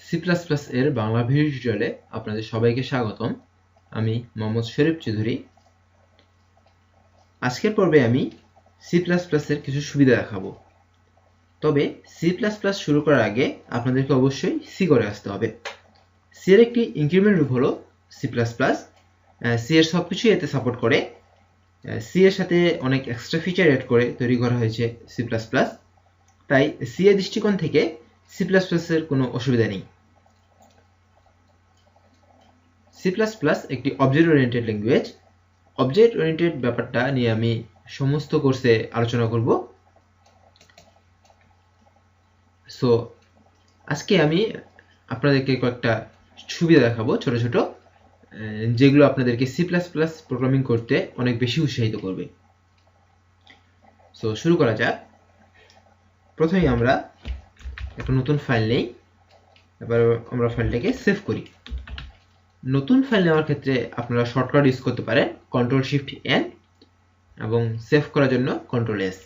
C plus plus এর Bangla video টিউটোরিয়ালে আপনাদের সবাইকে স্বাগতম। আমি মোহাম্মদ শরীফ চৌধুরী। আজকের পর্বে আমি সি প্লাস প্লাস এর কিছু সুবিধা দেখাবো। তবে সি প্লাস প্লাস শুরু করার আগে আপনাদেরকে অবশ্যই সি করে আসতে হবে। সি এর একটি ইনক্রিমেন্ট রূপ হলো সি প্লাস প্লাস। সি এর সবকিছুই এতে সাপোর্ট করে। সি এর সাথে অনেক এক্সট্রা ফিচার এড করে তৈরি করা হয়েছে সি প্লাস প্লাস। তাই সি এর দৃষ্টিকোণ থেকে সি প্লাস প্লাস এর কোনো অসুবিধা নেই। সি প্লাস প্লাস একটি object oriented language. Object oriented ব্যাপারটা নিয়ে আমি সমস্ত কোর্সে আলোচনা করব। সো আজকে আমি আপনাদেরকে কয়েকটা সুবিধা দেখাবো ছোট ছোট, যেগুলো আপনাদেরকে সি প্লাস প্লাস প্রোগ্রামিং করতে অনেক বেশি উৎসাহিত করবে। সো শুরু করা যাক। প্রথমেই আমরা একটা নতুন ফাইল নেই। এবার আমরা ফাইলটাকে সেভ করি। নতুন ফাইল নেওয়ার ক্ষেত্রে আপনারা শর্টকাট ইউজ করতে পারেন Ctrl+Shift+N এবং সেভ করার জন্য Ctrl+S।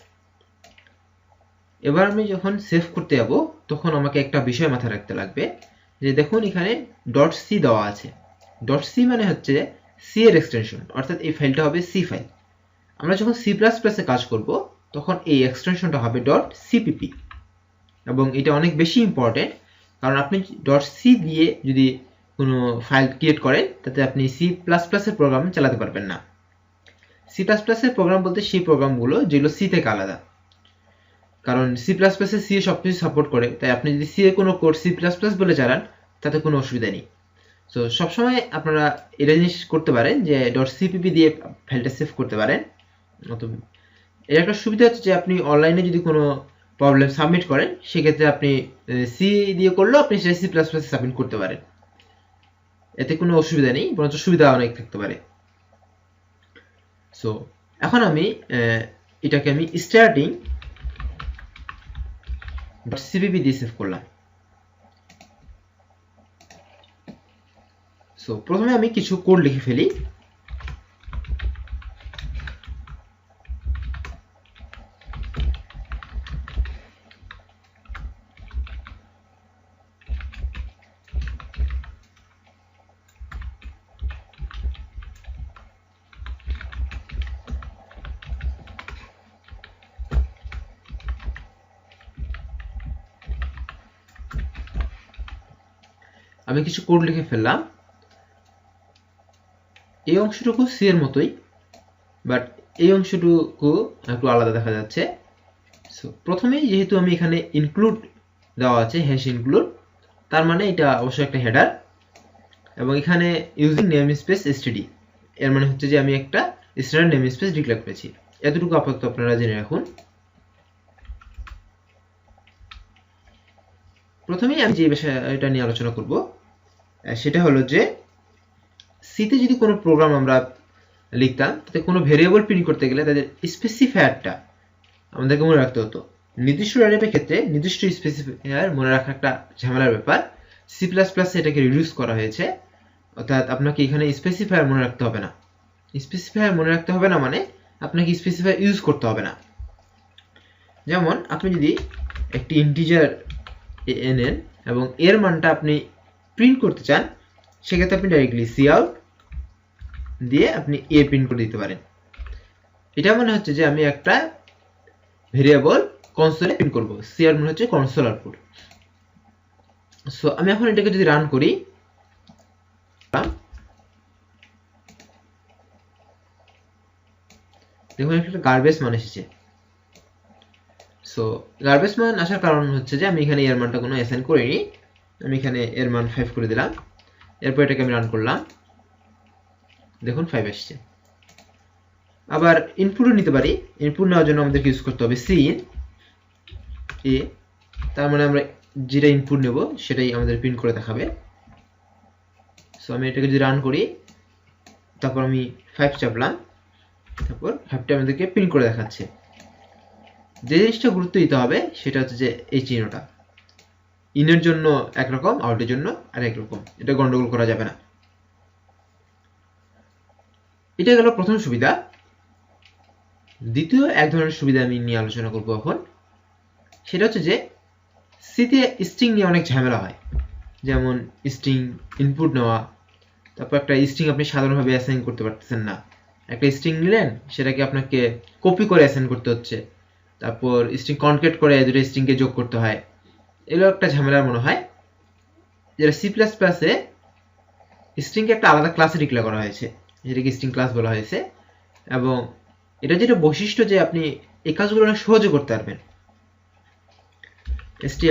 এবার আমি যখন সেভ করতে যাব তখন আমাকে একটা বিষয় মাথায় রাখতে লাগবে যে দেখুন এখানে .c দেওয়া আছে। .c মানে হচ্ছে সি এর এক্সটেনশন, অর্থাৎ এই ফাইলটা হবে সি ফাইল। আমরা যখন সি প্লাস প্লাসে কাজ করব তখন এই এক্সটেনশনটা হবে .cpp এবং এটা অনেক বেশি ইম্পর্টেন্ট, কারণ আপনি .c দিয়ে যদি কোনো ফাইল ক্রিয়েট করেন তাতে আপনি সি প্লাস প্লাসের প্রোগ্রাম চালাতে পারবেন না। সি প্লাস প্লাসের প্রোগ্রাম বলতে সেই প্রোগ্রামগুলো যেগুলো সি থেকে আলাদা, কারণ সি প্লাস প্লাসে সি সব কিছু সাপোর্ট করে। তাই আপনি যদি সি এর কোনো কোড সি প্লাস প্লাস বলে চালান তাতে কোনো অসুবিধা নেই। সো সবসময় আপনারা এটা জিনিস করতে পারেন যে .cpp দিয়ে ফাইলটা সেভ করতে পারেন। এর একটা সুবিধা হচ্ছে যে আপনি অনলাইনে যদি কোনো প্রবলেম সাবমিট করেন সেক্ষেত্রে আপনি সি দিয়ে করলেও আপনি সেটা সি প্লাস প্লাসে সাবমিট করতে পারেন। এতে কোনো অসুবিধা নেই, বরঞ্চ সুবিধা অনেক থাকতে পারে। সো এখন আমি এটাকে আমি স্টার্টিং .cpp দিয়ে সেভ করলাম। সো প্রথমে আমি কিছু কোড লিখে ফেলি। আমি কিছু কোড লিখে ফেললাম। এই অংশটুকু সি এর মতোই, বাট এই অংশটুকু একটু আলাদা দেখা যাচ্ছে। সো প্রথমেই যেহেতু আমি এখানে ইনক্লুড দেওয়া আছে, হ্যাশ ইনক্লুড, তার মানে এটা অবশ্যই একটা হেডার। এবং এখানে ইউজিং নেমস্পেস std, এর মানে হচ্ছে যে আমি একটা স্ট্যান্ডার্ড নেমস্পেস ডিক্লেয়ার করেছি। এতটুকু আপাতত আপনারা জেনে রাখুন। প্রথমেই আমি যে বিষয়টা নিয়ে আলোচনা করব সেটা হলো যে সিতে যদি কোনো প্রোগ্রাম আমরা লিখতাম তাতে কোনো ভেরিয়েবল প্রিন্ট করতে গেলে তাদের স্পেসিফায়ারটা আমাদেরকে মনে রাখতে হতো। নির্দিষ্ট ভ্যারিয়েবলের ক্ষেত্রে নির্দিষ্ট স্পেসিফায়ার মনে রাখা একটা ঝামেলার ব্যাপার। সি প্লাস প্লাসে এটাকে রিডিউস করা হয়েছে, অর্থাৎ আপনাকে এখানে স্পেসিফায়ার মনে রাখতে হবে না। স্পেসিফায়ার মনে রাখতে হবে না মানে আপনাকে স্পেসিফায়ার ইউজ করতে হবে না। যেমন আপনি যদি একটি ইন্টিজার নেন এবং এর মানটা আপনি প্রিন্ট করতে চান, সেক্ষেত্রে আপনি ডাইরেক্টলি কাউট দিয়ে আপনি এ প্রিন্ট করে দিতে পারেন। এটা মনে হচ্ছে যে আমি একটা ভেরিয়েবল কনসোলে প্রিন্ট করব। সি আর মনে হচ্ছে কনসোল আউটপুট। সো আমি এখন এটাকে যদি রান করি, দেখুন একটা গার্বেজ মান এসেছে। সো গার্বেজ মান আসার কারণ হচ্ছে যে আমি এখানে এর মানটা কোনো অ্যাসাইন করিনি। আমি এখানে এর মান 5 করে দিলাম। এরপর এটাকে আমি রান করলাম, দেখুন 5 আসছে। আবার ইনপুটও নিতে পারি। ইনপুট নেওয়ার জন্য আমাদেরকে ইউজ করতে হবে সিন এ, তার মানে আমরা যেটা ইনপুট নেব সেটাই আমাদের প্রিন্ট করে দেখাবে। সো আমি এটাকে যদি রান করি, তারপর আমি 5 চাপলাম, তারপর 5টা আমাদেরকে প্রিন্ট করে দেখাচ্ছে। যে জিনিসটা গুরুত্ব দিতে হবে সেটা হচ্ছে যে এই চিহ্নটা ইনের জন্য একরকম, আউটের জন্য আর একরকম, এটা গন্ডগোল করা যাবে না। এটা গেল প্রথম সুবিধা। দ্বিতীয় এক ধরনের সুবিধা আমি নিয়ে আলোচনা করব এখন। সেটা হচ্ছে যে সিতে স্ট্রিং নিয়ে অনেক ঝামেলা হয়। যেমন স্ট্রিং ইনপুট নেওয়া, তারপর একটা স্ট্রিং আপনি সাধারণভাবে অ্যাসাইন করতে পারতেছেন না, একটা স্ট্রিং নিলেন সেটাকে আপনাকে কপি করে অ্যাসাইন করতে হচ্ছে, তারপর স্ট্রিং কনকেট করে দুটো স্ট্রিংকে যোগ করতে হয়, এগুলো একটা ঝামেলার মনে হয়। যেটা সি প্লাস প্লাসে স্ট্রিংকে একটা আলাদা ক্লাসে ডিক্লেয়ার করা হয়েছে, যেটাকে স্ট্রিং ক্লাস বলা হয়েছে, এবং এটা যেটা বৈশিষ্ট্য যে আপনি এই কাজগুলো অনেক সহজে করতে পারবেন। stri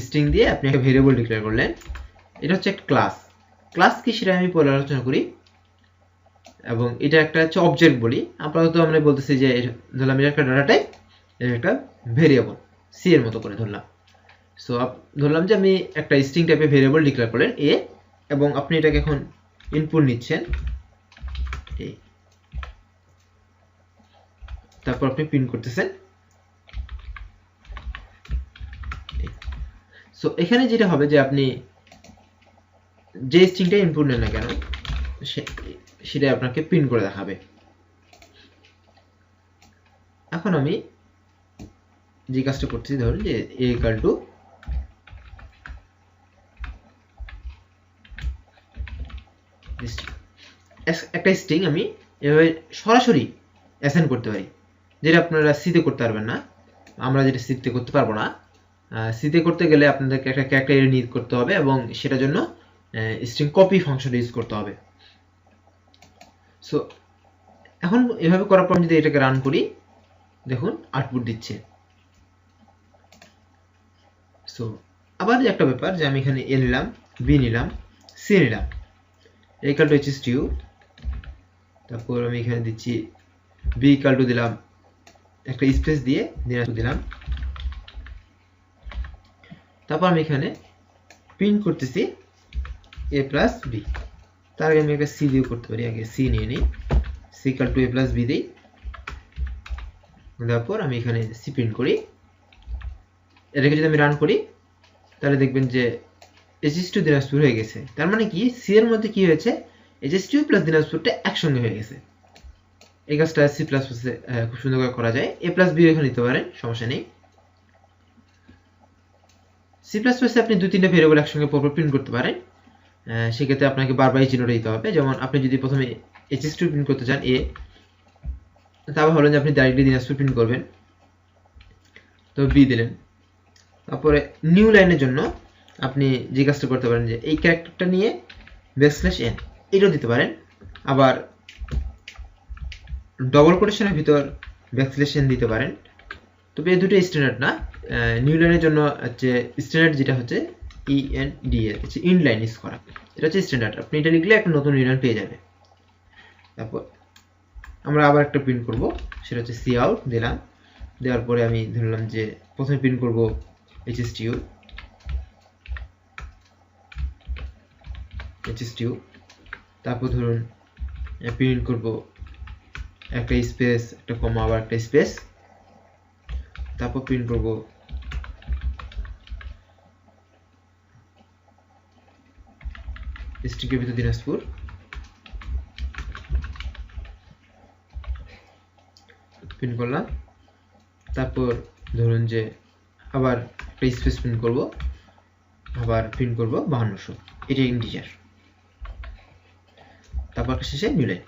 স্ট্রিং দিয়ে আপনি একটা ভেরিয়েবল ডিক্লেয়ার করলেন, এটা হচ্ছে একটা ক্লাস। ক্লাস কি সেটা আমি পরে আলোচনা করি, এবং এটা একটা হচ্ছে অবজেক্ট বলি। আপাতত আমরা বলতেছি যে ধরলাম এটা একটা ডাটা টাইপ, এটা একটা ভেরিয়েবল, সি এর মতো করে ধরলাম। সো ধরলাম যে আমি একটা স্ট্রিং টাইপের ভেরিয়েবল ডিক্লেয়ার করলেন এ, এবং আপনি এটাকে এখন ইনপুট নিচ্ছেন এ, তারপর আপনি প্রিন্ট করতেছেন। সো এখানে যেটা হবে যে আপনি যে স্ট্রিংটা ইনপুট নেন না কেন সেটা আপনাকে প্রিন্ট করে দেখাবে। এখন আমি যে কাজটা করছি, ধরুন যে a equal to একটা স্ট্রিং আমি এভাবে সরাসরি অ্যাসাইন করতে পারি, যেটা আপনারা সিতে করতে পারবেন না, আমরা যেটা সিতে করতে পারবো না। সিতে করতে গেলে আপনাদেরকে একটা ক্যারেক্টার নিড করতে হবে, এবং সেটার জন্য স্ট্রিং কপি ফাংশন ইউজ করতে হবে। সো এখন এভাবে করার পর যদি এটাকে রান করি, দেখুন আউটপুট দিচ্ছে। সো আবার একটা ব্যাপার যে আমি এখানে এ নিলাম, বি নিলাম, সি নিলাম, ইকুয়াল টু hstু, তারপর আমি এখানে দিচ্ছি বি ইকুয়াল টু দিলাম একটা স্পেস দিয়ে দিলাম, তারপর আমি এখানে প্রিন্ট করতেছি এ প্লাস বি। তার আগে আমি একটা সি দিয়ে করতে পারি, আগে সি নিয়ে নিই, C equal to A plus B দিই, তারপর আমি এখানে সি প্রিন্ট করি। এটাকে যদি আমি রান করি তাহলে দেখবেন যে hstু দিনাজপুর হয়ে গেছে। তার মানে কি সি এর মধ্যে কি হয়েছে, hstু প্লাস দিনাজপুরটা একসঙ্গে হয়ে গেছে। এই কাজটা সি প্লাস প্লাসে খুব সুন্দর করে করা যায়। এ প্লাস বি এখানে নিতে পারেন, সমস্যা নেই। সি প্লাস প্লাসে আপনি দুই তিনটা ভেরিয়েবল একসঙ্গে পরপর প্রিন্ট করতে পারেন, সেক্ষেত্রে আপনাকে বারবার এই চিহ্নটা দিতে হবে। যেমন আপনি যদি প্রথমে hstু প্রিন্ট করতে চান এ, তারপর হলেন যে আপনি ডাইরেক্টলি দিনাজপুর প্রিন্ট করবেন, তো বি দিলেন। তারপরে নিউ লাইনের জন্য আপনি যে কাজটা করতে পারেন যে এই ক্যারেক্টারটা নিয়ে ব্যাকস্ল্যাশ এন এটাও দিতে পারেন, আবার ডবল কোটেশনের ভিতর ব্যাকস্ল্যাশ এন দিতে পারেন। তবে এই দুটো স্ট্যান্ডার্ড না। নিউ লাইনের জন্য হচ্ছে স্ট্যান্ডার্ড যেটা হচ্ছে ENDL, হচ্ছে ইন লাইন ইউজ করা, এটা হচ্ছে স্ট্যান্ডার্ড। আপনি এটা লিখলে একটা নতুন নিউ লাইন পেয়ে যাবে। তারপর আমরা আবার একটা প্রিন্ট করব, সেটা হচ্ছে সি আউট দিলাম, দেওয়ার পরে আমি ধরলাম যে প্রথমে প্রিন্ট করব hstু, তারপর ধরুন প্রিন্ট করব একটা স্পেস, একটা কমা, আবার একটা স্পেস, তারপর প্রিন্ট করব স্ট্রিংয়ের ভিতর দিনাজপুর, প্রিন্ট করলাম। তারপর ধরুন যে আবার একটা স্পেস প্রিন্ট করব, আবার প্রিন্ট করব 5200, এটা ইন্টিজার। তারপর শেষে নিউ লাইন।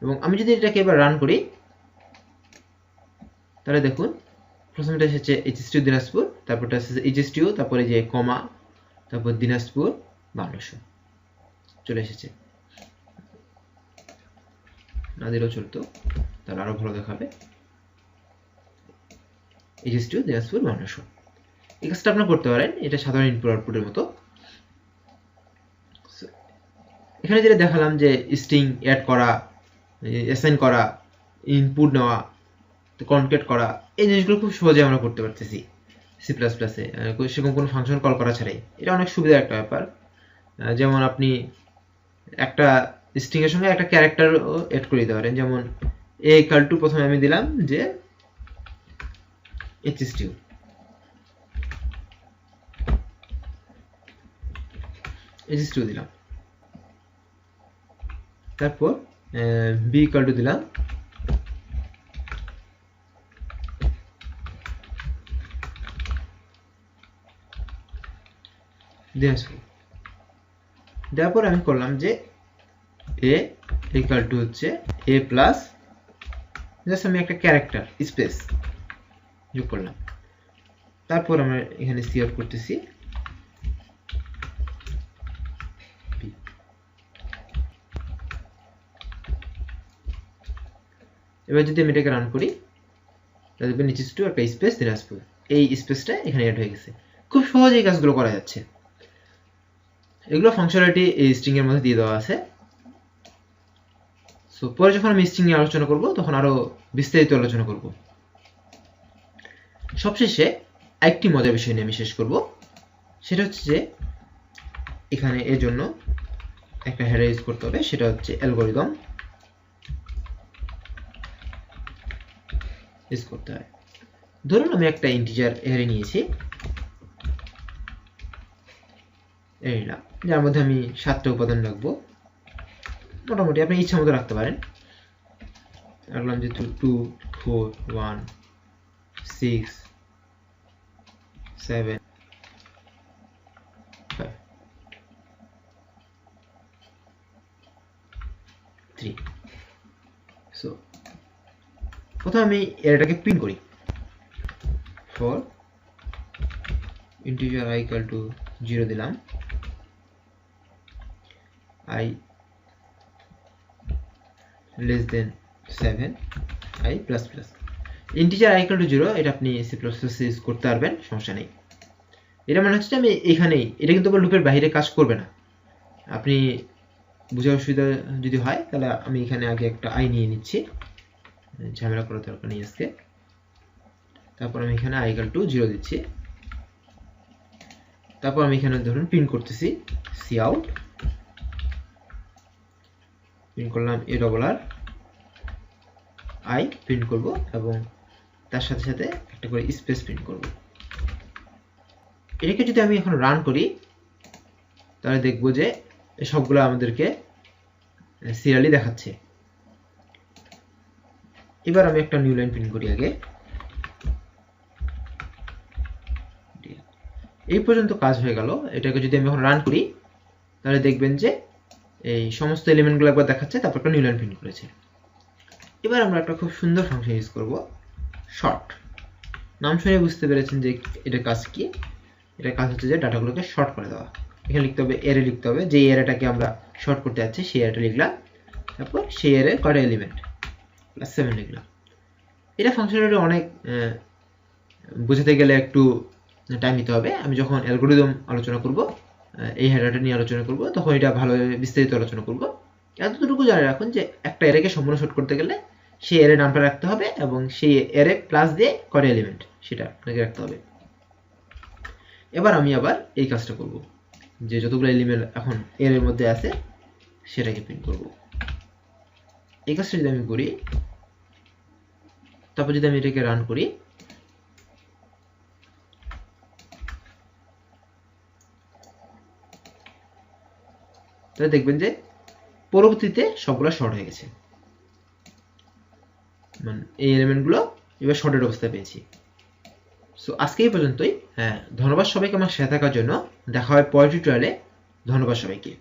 এবং আমি যদি এটাকে এবার রান করি তাহলে দেখুন প্রথমটা এসেছে hstু দিনাজপুর, তারপরটা এসেছে hstু, তারপরে যে কমা, তারপর দিনাজপুর 5200 চলে এসেছে। না দিলেও চলতো, তাহলে আরো ভালো দেখাবে। hstু দিনাজপুর 5200, এই কাজটা আপনারা করতে পারেন, এটা সাধারণ ইনপুট আউটপুটের মতো। এখানে যেটা দেখালাম যে স্ট্রিং অ্যাড করা, অ্যাসাইন করা, ইনপুট নেওয়া, কনকেট করা, এই জিনিসগুলো খুব সহজে আমরা করতে পারতেছি সি প্লাস প্লাসে, সেরকম কোনো ফাংশন কল করা ছাড়াই। এটা অনেক সুবিধার একটা ব্যাপার। যেমন আপনি একটা স্ট্রিং এর সঙ্গে একটা ক্যারেক্টার এড করে দিতে পারেন, যেমন এ ইকুয়াল টু প্রথমে আমি দিলাম যে hstু দিলাম, তারপর বি ইকুয়াল টু দিলাম দিনাজপুর। তারপর আমি করলাম যে a ইকুয়াল টু হচ্ছে a প্লাস জাস্ট আমি একটা ক্যারেক্টার স্পেস যোগ করলাম। তারপর আমরা এখানে সি আউট করতেছি। এবার যদি আমি এটাকে রান করি তাহলে নিচে টু একটা স্পেস দিনাজপুর, এই স্পেসটা এখানে অ্যাড হয়ে গেছে। খুব সহজে এই কাজগুলো করা যাচ্ছে। এগুলো ফাংশনালিটি এই স্ট্রিং এর মধ্যে দিয়ে দেওয়া আছে। সো পরে যখন আমি স্ট্রিং নিয়ে আলোচনা করব তখন আরো বিস্তারিত আলোচনা করব। সবশেষে একটি মজার বিষয় নিয়ে আমি শেষ করব, সেটা হচ্ছে যে এখানে এর জন্য একটা হেডার ইউজ করতে হবে, সেটা হচ্ছে অ্যালগরিদম ইউজ করতে হয়। ধরুন আমি একটা ইন্টিজার অ্যারে নিয়েছি, এইটা যার মধ্যে আমি 7টা উপাদান রাখবো। মোটামুটি আপনি ইচ্ছা মতো রাখতে পারেন। রাখলাম যে 2 4 1 6 7 5 3। সো প্রথমে আমি এটাকে প্রিন্ট করি। For integer i equal to 0 দিলাম, i less than 7, i plus plus। Integer i equal to 0 এটা আপনি সি প্লাস প্লাস ইউজ করতে পারবেন, সমস্যা নেই। এটা মানে হচ্ছে আমি এখানেই, এটা কিন্তু আবার লুপের বাইরে কাজ করবে না। আপনি বুঝার অসুবিধা যদি হয় তাহলে আমি এখানে আগে একটা i নিয়ে নিচ্ছি, ঝামেলা করার দরকার নেই আজকে। তারপর আমি এখানে i ইকুয়াল টু 0 দিচ্ছি। তারপর আমি এখানে ধরুন প্রিন্ট করতেছি সি আউট, প্রিন্ট করলাম a ডবল আর i প্রিন্ট করব এবং তার সাথে সাথে একটা করে স্পেস প্রিন্ট করব। এটাকে যদি আমি এখন রান করি তাহলে দেখব যে সবগুলো আমাদেরকে সিরিয়ালি দেখাচ্ছে। এবার আমি একটা নিউ লাইন প্রিন্ট করি আগে। এই পর্যন্ত কাজ হয়ে গেল। এটাকে যদি আমি এখন রান করি তাহলে দেখবেন যে এই সমস্ত এলিমেন্টগুলো একবার দেখাচ্ছে, তারপর একটা নিউ লাইন প্রিন্ট করেছে। এবার আমরা একটা খুব সুন্দর ফাংশন ইউজ করব, শর্ট। নাম শুনে বুঝতে পেরেছেন যে এটার কাজ কি। এটার কাজ হচ্ছে যে ডাটাগুলোকে শর্ট করে দেওয়া। এখানে লিখতে হবে অ্যারে, লিখতে হবে যে অ্যারেটাকে আমরা শর্ট করতে যাচ্ছি সেই অ্যারেটা লিখলাম, তারপর সেই অ্যারে কয়টা এলিমেন্ট প্লাস 7 লিখলাম। এটা ফাংশনালিটি অনেক বুঝতে গেলে একটু টাইম নিতে হবে। আমি যখন অ্যালগরিদম আলোচনা করব, এই হেডারটা নিয়ে আলোচনা করব, তখন এটা ভালোভাবে বিস্তারিত আলোচনা করব। এতটুকু জানে রাখুন যে একটা অ্যারেকে সম্পূর্ণ শর্ট করতে গেলে সেই অ্যারে নামটা রাখতে হবে এবং সেই অ্যারে প্লাস দিয়ে কয়টা এলিমেন্ট সেটা আপনাকে রাখতে হবে। এবার আমি আবার এই কাজটা করব, যে যতগুলো এলিমেন্ট এখন এর মধ্যে আছে সেটাকে প্রিন্ট করব। এই কাজটা যদি আমি করি, তারপর যদি আমি এটাকে রান করি, তাহলে দেখবেন যে পরবর্তীতে সবগুলো শর্ট হয়ে গেছে। মানে এই এলিমেন্টগুলো এবার শর্টেড অবস্থায় পেয়েছি। সো আজকে এই পর্যন্তই। ধন্যবাদ সবাইকে আমার সাথে থাকার জন্য। দেখা হয় পরের টিউটোরিয়ালে। ধন্যবাদ সবাইকে।